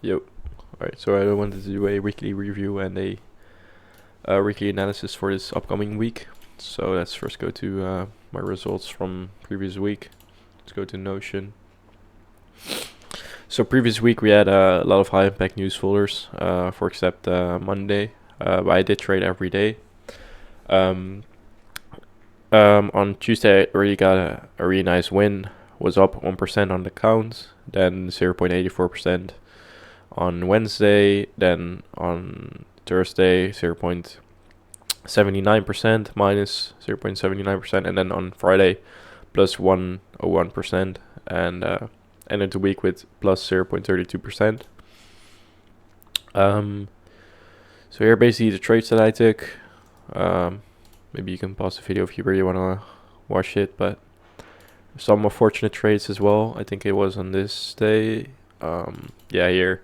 Yo. Alright, so I wanted to do a weekly review and a weekly analysis for this upcoming week. So let's first go to my results from previous week. Let's go to Notion. So previous week we had a lot of high impact news folders, for except Monday. But I did trade every day. Um, on Tuesday I really got a really nice win. Was up 1% on the count, then 0.84% on Wednesday, then on Thursday 0.79% minus 0.79%, and then on Friday plus 101%, and ended the week with plus 0.32%. So here are basically the trades that I took. Maybe you can pause the video if you really want to watch it, but some unfortunate trades as well. I think it was on this day. Yeah, here.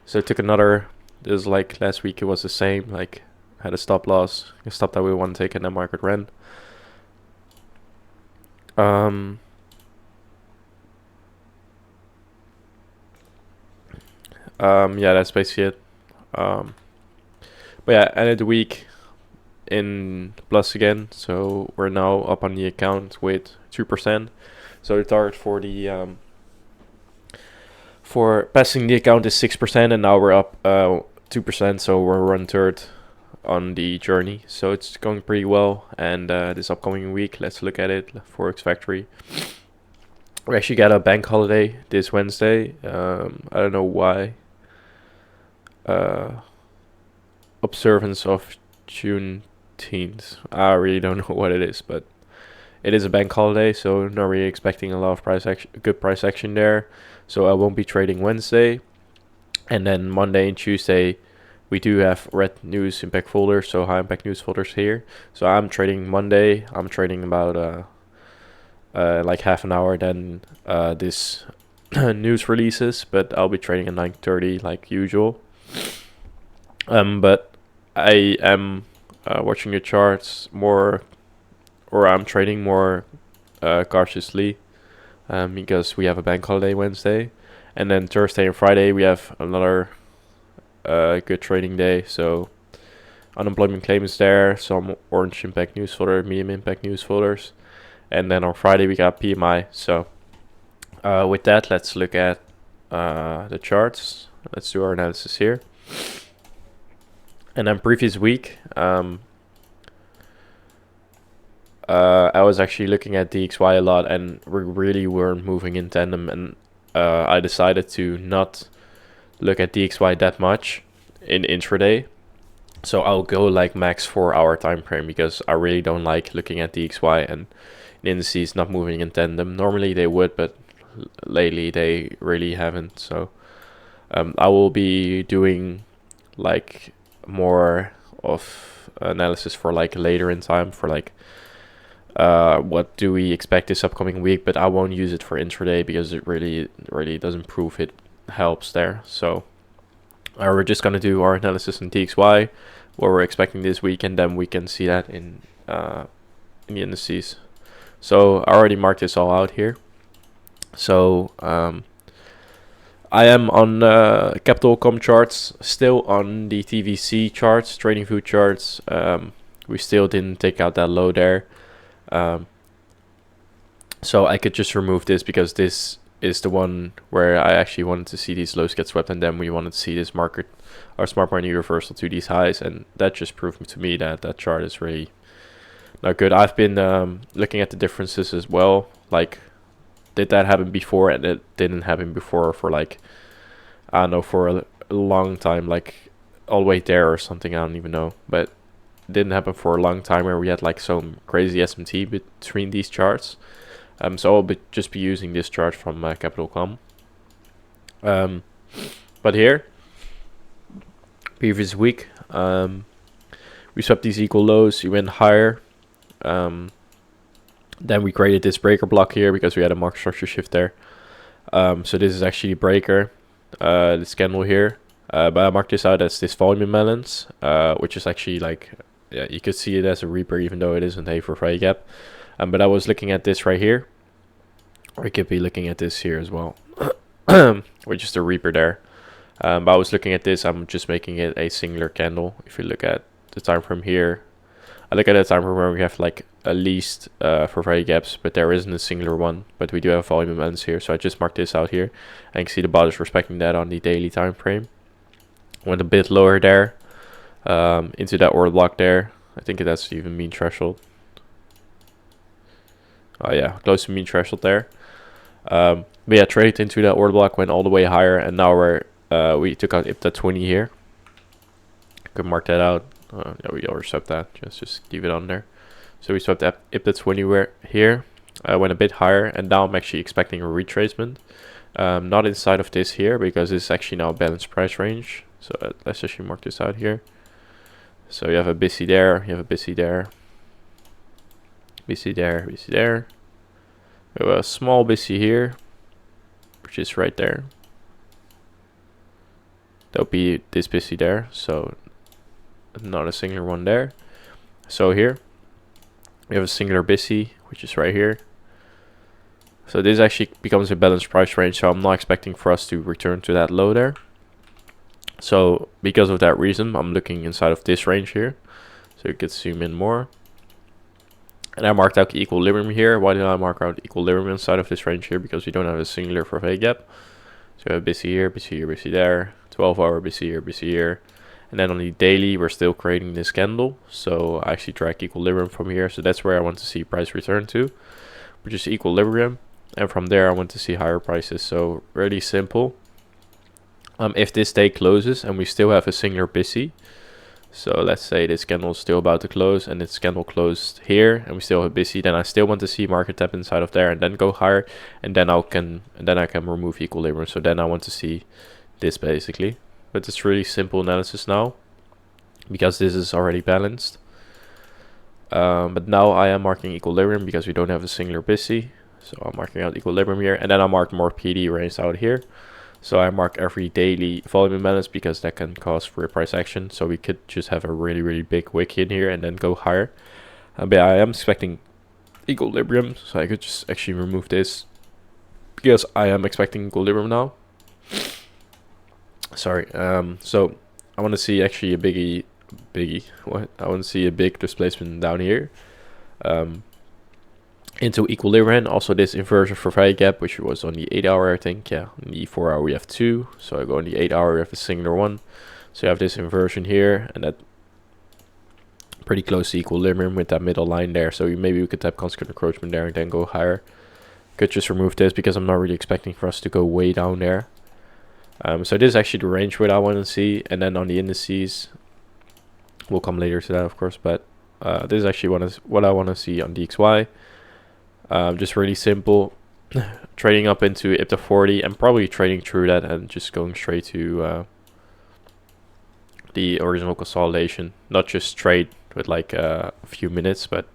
So I took another. This is like last week. It was the same. Like had a stop loss, a stop that we want to take, and then market ran. Yeah, that's basically it. But yeah, ended the week in plus again. So we're now up on the account with 2%. So the target for passing the account is 6%, and now we're up 2%. So we're 1/3 on the journey. So it's going pretty well. And this upcoming week, let's look at it. Forex Factory. We actually got a bank holiday this Wednesday. I don't know why. Observance of Juneteenth. I really don't know what it is, but it is a bank holiday, so not really expecting a lot of good price action there. So I won't be trading Wednesday, and then Monday and Tuesday we do have red news impact folders, so high impact news folders here. So I'm trading Monday. I'm trading about like half an hour, then this news releases, but I'll be trading at 9:30 like usual. But I am watching the charts more, or I'm trading more cautiously, because we have a bank holiday Wednesday, and then Thursday and Friday we have another good trading day. So unemployment claim is there, some orange impact news folder, medium impact news folders, and then on Friday we got PMI. So with that, let's look at the charts. Let's do our analysis here. And then previous week, I was actually looking at DXY a lot, and we really weren't moving in tandem, and I decided to not look at DXY that much in intraday. So I'll go like max 4-hour time frame, because I really don't like looking at DXY and indices not moving in tandem. Normally they would, but lately they really haven't. So I will be doing like more of analysis for like later in time, for like what do we expect this upcoming week, but I won't use it for intraday because it really doesn't prove it helps there. So we're just gonna do our analysis in DXY, what we're expecting this week, and then we can see that in the indices. So I already marked this all out here. So I am on Capital.com charts, still on the TVC charts, trading view charts. We still didn't take out that low there. So I could just remove this, because this is the one where I actually wanted to see these lows get swept, and then we wanted to see this market, our smart money reversal to these highs, and that just proved to me that that chart is really not good. I've been looking at the differences as well, like did that happen before, and it didn't happen before for like, I don't know, for a long time, like all the way there or something, I don't even know, but it didn't happen for a long time where we had like some crazy SMT between these charts. So I'll just be using this chart from Capital.com. But here, previous week, we swept these equal lows, we went higher. Then we created this breaker block here because we had a market structure shift there. So this is actually a breaker, this candle here. But I marked this out as this volume imbalance, which is actually like, yeah, you could see it as a reaper even though it isn't a for Friday gap. But I was looking at this right here, or you could be looking at this here as well, which is the reaper there. But I was looking at this, I'm just making it a singular candle. If you look at the time frame here, I look at the time frame where we have like at least for value gaps, but there isn't a singular one. But we do have volume imbalance here, so I just marked this out here. And you can see the bot is respecting that on the daily time frame. Went a bit lower there, into that order block there. I think that's even mean threshold. Oh yeah, close to mean threshold there. But yeah, traded into that order block, went all the way higher, and now we took out IPTA 20 here. Could mark that out. Yeah, we already swept that. Just leave it on there. So we swept IPTA 20 here. Went a bit higher, and now I'm actually expecting a retracement. Not inside of this here, because this is actually now a balanced price range. So let's actually mark this out here. So you have a BISI there, you have a BISI there, BISI there, BISI there. We have a small BISI here, which is right there. There'll be this BISI there, so not a singular one there. So here we have a singular BISI, which is right here. So this actually becomes a balanced price range, so I'm not expecting for us to return to that low there. So because of that reason, I'm looking inside of this range here. So you could zoom in more. And I marked out the equilibrium here. Why did I mark out equilibrium inside of this range here? Because we don't have a singular for value gap. So we have BISI here, BISI here, BISI there. 12-hour BISI here, BISI here. And then on the daily, we're still creating this candle. So I actually track equilibrium from here. So that's where I want to see price return to, which is equilibrium. And from there, I want to see higher prices. So really simple. If this day closes and we still have a singular BISI, so let's say this candle is still about to close and this candle closed here and we still have BISI, then I still want to see market tap inside of there and then go higher, and then I can remove equilibrium. So then I want to see this basically. But it's really simple analysis now because this is already balanced. But now I am marking equilibrium because we don't have a singular BISI. So I'm marking out equilibrium here, and then I mark more PD range out here. So I mark every daily volume imbalance because that can cause for a price action. So we could just have a really big wick in here and then go higher. But I am expecting equilibrium, so I could just actually remove this because I am expecting equilibrium now. Sorry. So I want to see actually a biggie. What? I want to see a big displacement down here. Into equilibrium. Also this inversion for value gap, which was on the 8-hour, I think. Yeah, on the 4-hour we have 2, so I go on the 8-hour, we have a singular one. So you have this inversion here, and that pretty close to equilibrium with that middle line there. So maybe we could tap consequent encroachment there and then go higher. Could just remove this because I'm not really expecting for us to go way down there. So this is actually the range what I want to see, and then on the indices, we'll come later to that of course, but this is actually what I want to see on DXY. Just really simple, trading up into IPTA 40 and probably trading through that and just going straight to the original consolidation. Not just trade with like a few minutes, but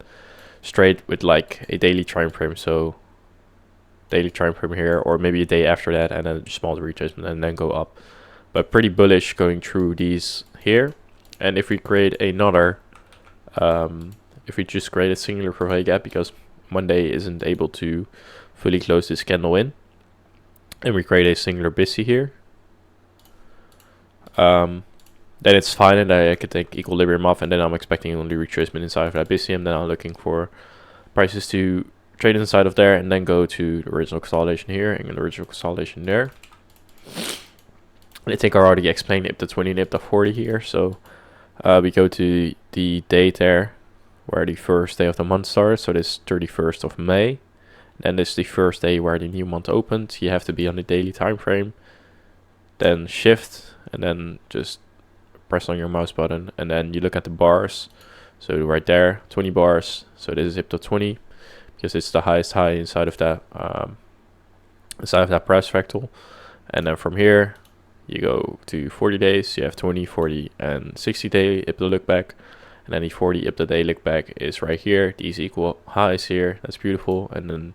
straight with like a daily time frame. So daily time frame here, or maybe a day after that, and then small retracement and then go up. But pretty bullish going through these here. And if we create another, if we just create a singular for value gap because Monday isn't able to fully close this candle in, and we create a singular BISI here, then it's fine, and I could take equilibrium off, and then I'm expecting only retracement inside of that BISI, and then I'm looking for prices to trade inside of there and then go to the original consolidation here and the original consolidation there. And I think I already explained IPTA 20 and IPTA 40 here, so we go to the date there where the first day of the month starts. So this 31st of May. Then this is the first day where the new month opened. You have to be on the daily time frame. Then shift and then just press on your mouse button and then you look at the bars. So right there, 20 bars. So this is IPTA 20 because it's the highest high inside of that price fractal. And then from here you go to 40 days. You have 20, 40, and 60 day IPTA look back. And then the 40 IPTA day look back is right here. These equal highs here. That's beautiful. And then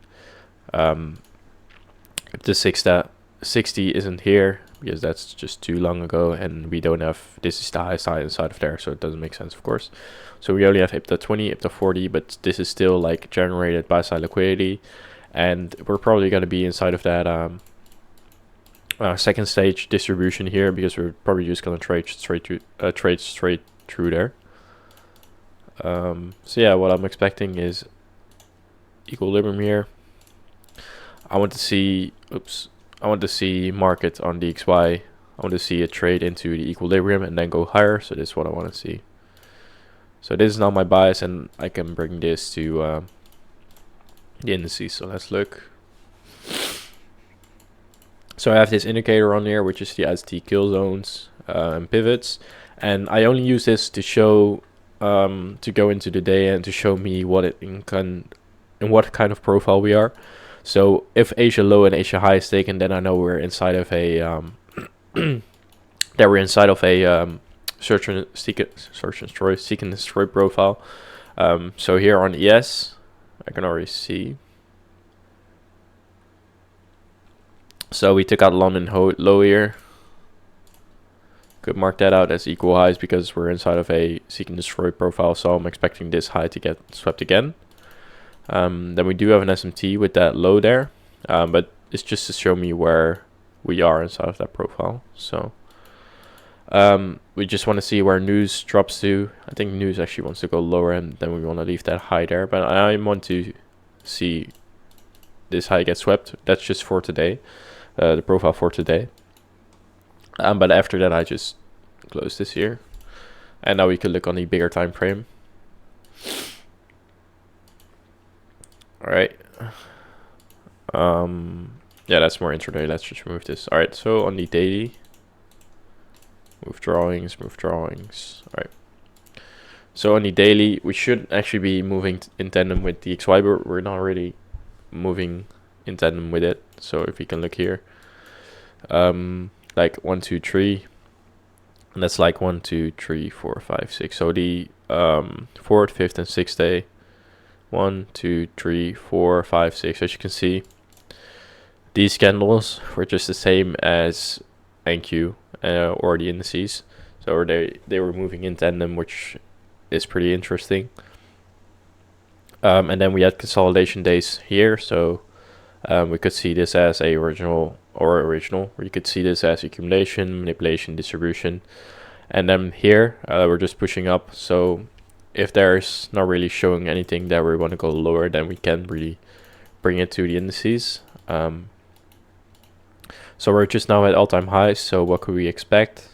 IPTA 60 isn't here because that's just too long ago, and we don't have, this is the highest high inside of there, so it doesn't make sense of course. So we only have IPTA 20, IPTA 40, but this is still like generated buy side liquidity, and we're probably going to be inside of that second stage distribution here, because we're probably just gonna trade straight through there. So yeah, what I'm expecting is equilibrium here. I want to see market on DXY. I want to see a trade into the equilibrium and then go higher. So this is what I want to see. So this is now my bias, and I can bring this to the indices. So let's look. So I have this indicator on here, which is the IST kill zones and pivots, and I only use this to show to go into the day and to show me what it in what kind of profile we are. So if Asia low and Asia high is taken, then I know we're inside of a search and destroy, seek and destroy profile. So here on ES, I can already see. So we took out London low here. Could mark that out as equal highs because we're inside of a seek and destroy profile. So I'm expecting this high to get swept again. Then we do have an SMT with that low there, but it's just to show me where we are inside of that profile. So we just want to see where news drops to. I think news actually wants to go lower, and then we want to leave that high there. But I want to see this high get swept. That's just for today, the profile for today. But after that, I just close this here, and now we could look on the bigger time frame. All right. Yeah, that's more intraday. Let's just remove this. All right. So on the daily, move drawings. All right. So on the daily, we should actually be moving in tandem with the DXY, but we're not really moving in tandem with it. So if we can look here, like 1, 2, 3, and that's like 1, 2, 3, 4, 5, 6. So the 4th, 5th, and 6th day. 1, 2, 3, 4, 5, 6. As you can see, these candles were just the same as NQ or the indices. So they were moving in tandem, which is pretty interesting. And then we had consolidation days here. So we could see this as a original, or you could see this as accumulation, manipulation, distribution. And then here we're just pushing up. So if there's not really showing anything that we want to go lower, then we can really bring it to the indices. So we're just now at all-time highs. So what could we expect?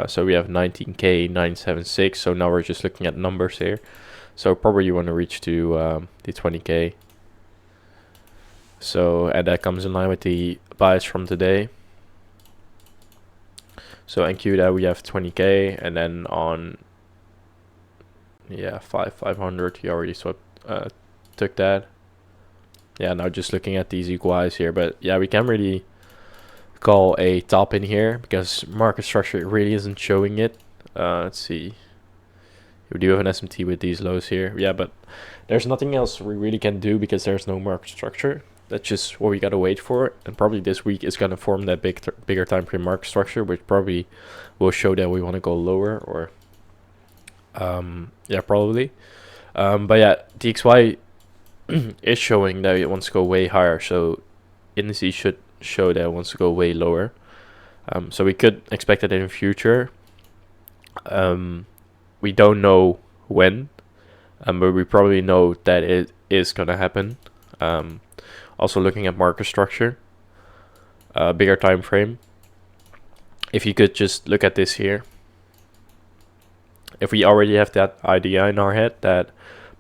So we have 19K, 976. So now we're just looking at numbers here. So probably you want to reach to the 20K. So, and that comes in line with the bias from today. So NQ that we have 20K, and then on 500 he already swept, took that. Yeah, now just looking at these equal highs here, but yeah, we can't really call a top in here because market structure really isn't showing it. Let's see, we do have an SMT with these lows here. Yeah, but there's nothing else we really can do because there's no market structure. That's just what we gotta wait for, and probably this week is gonna form that bigger time frame market structure, which probably will show that we want to go lower, or yeah, probably. But yeah, DXY is showing that it wants to go way higher, so indices should show that it wants to go way lower. So we could expect that in the future. We don't know when, but we probably know that it is gonna happen. Also looking at market structure, bigger time frame. If you could just look at this here. If we already have that idea in our head that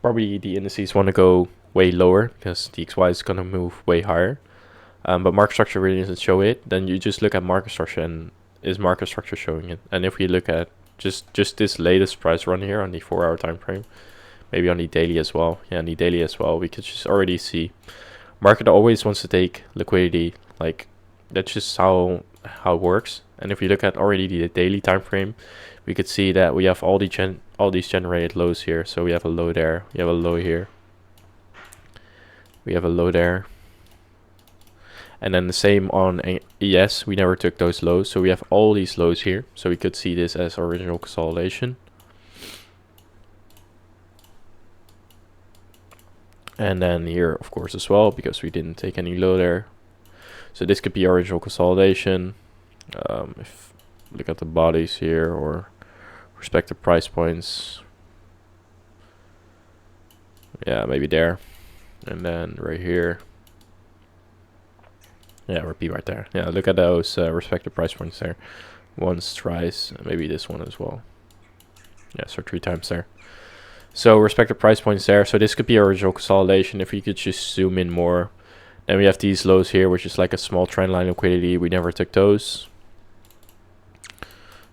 probably the indices want to go way lower because DXY is going to move way higher, but market structure really doesn't show it, then you just look at market structure, and is market structure showing it? And if we look at just this latest price run here on the 4-hour time frame, maybe on the daily as well. Yeah, on the daily as well, we could just already see market always wants to take liquidity. Like, that's just how it works. And if we look at already the daily time frame, we could see that we have all these generated lows here. So we have a low there, we have a low here, we have a low there, and then the same on ES. We never took those lows, so we have all these lows here. So we could see this as original consolidation. And then here, of course, as well, because we didn't take any low there. So this could be original consolidation. If look at the bodies here or respective price points. Yeah, maybe there. And then right here. Yeah, repeat right there. Yeah, look at those respective price points there. Once, twice, maybe this one as well. Yeah, so 3 times there. So respective price points there. So this could be original consolidation. If you could just zoom in more. Then we have these lows here, which is like a small trend line liquidity. We never took those.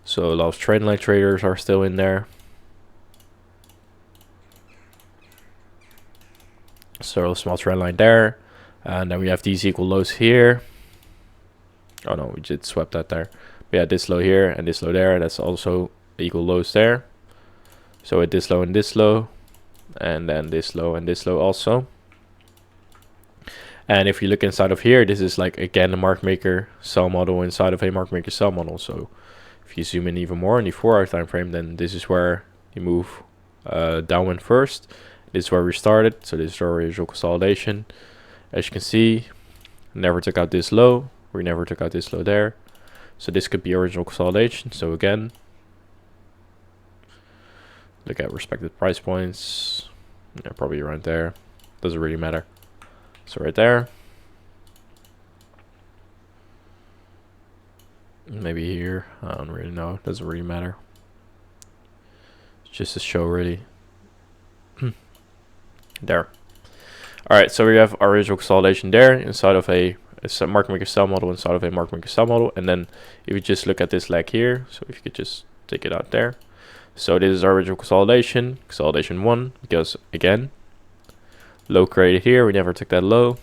So a lot of trend line traders are still in there. So a small trend line there. And then we have these equal lows here. Oh no, we just swept that there. But yeah, this low here and this low there. That's also equal lows there. So at this low and this low. And then this low and this low also. And if you look inside of here, this is like again a market maker sell model inside of a market maker sell model. So if you zoom in even more in the 4-hour time frame, then this is where you move downwind first. This is where we started. So this is our original consolidation. As you can see, never took out this low. We never took out this low there. So this could be original consolidation. So again, look at respective price points. Yeah, probably right there. Doesn't really matter. So right there. Maybe here. I don't really know. Doesn't really matter. It's just a show really. There. Alright, so we have our original consolidation there inside of a market maker sell model inside of a market maker sell model. And then if you just look at this leg here, so if you could just take it out there. So this is our original consolidation, consolidation 1, because again, low created here, we never took that low.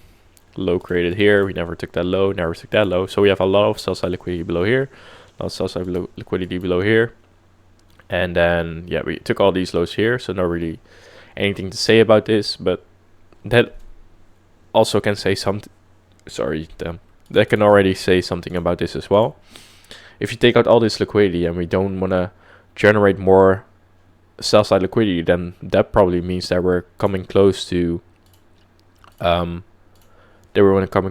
Low created here, we never took that low, never took that low. So we have a lot of sell side liquidity below here, a lot of sell side liquidity below here. And then, yeah, we took all these lows here, so not really anything to say about this, but that also can say something. Sorry, that can already say something about this as well. If you take out all this liquidity and we don't want to generate more sell side liquidity, then that probably means that we're coming close to coming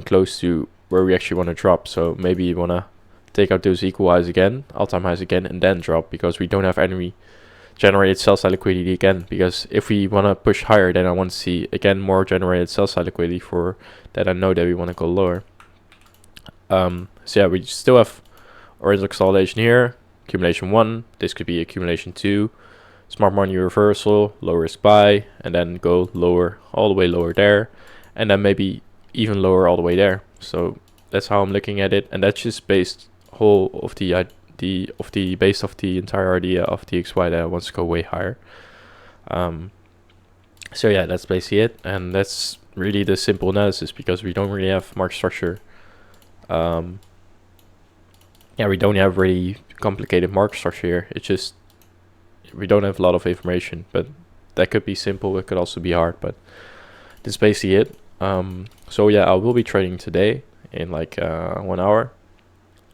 close to where we actually want to drop. So maybe you want to take out those equal highs again, all-time highs again, and then drop, because we don't have any generated sell side liquidity again. Because if we want to push higher, then I want to see again more generated sell side liquidity for that. I know that we want to go lower. So yeah, we still have original consolidation here, accumulation 1. This could be accumulation 2, smart money reversal, low risk buy, and then go lower, all the way lower there, and then maybe even lower all the way there. So that's how I'm looking at it, and that's just based based off the entire idea of DXY that wants to go way higher. So yeah, that's basically it, and that's really the simple analysis, because we don't really have market structure. Yeah, we don't have really complicated market structure here. It's just we don't have a lot of information, but that could be simple. It could also be hard, but that's basically it. So yeah, I will be trading today in like 1 hour.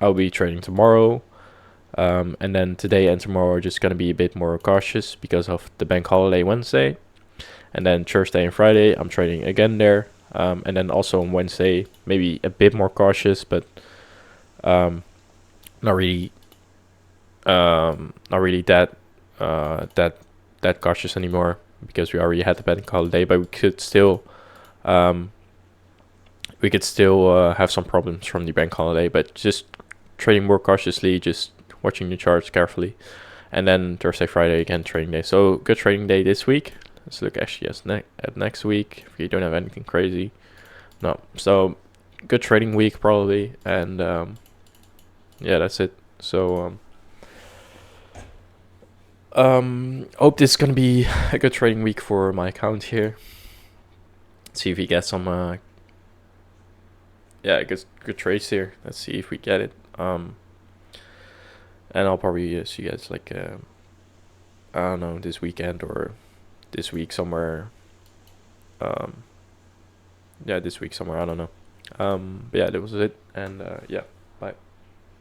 I'll be trading tomorrow. And then today and tomorrow are just going to be a bit more cautious because of the bank holiday Wednesday. And then Thursday and Friday, I'm trading again there. And then also on Wednesday, maybe a bit more cautious, but not really that cautious anymore, because we already had the bank holiday. But we could still have some problems from the bank holiday, but just trading more cautiously, just watching the charts carefully. And then Thursday, Friday again, trading day. So good trading day this week. Let's look actually at next week if you don't have anything crazy. No, so good trading week probably, and yeah, that's it. So hope this is gonna be a good trading week for my account here. See if we get some good trades here. Let's see if we get it. And I'll probably see you guys like I don't know, this weekend or this week somewhere. Yeah, this week somewhere, I don't know. But yeah, that was it, and yeah.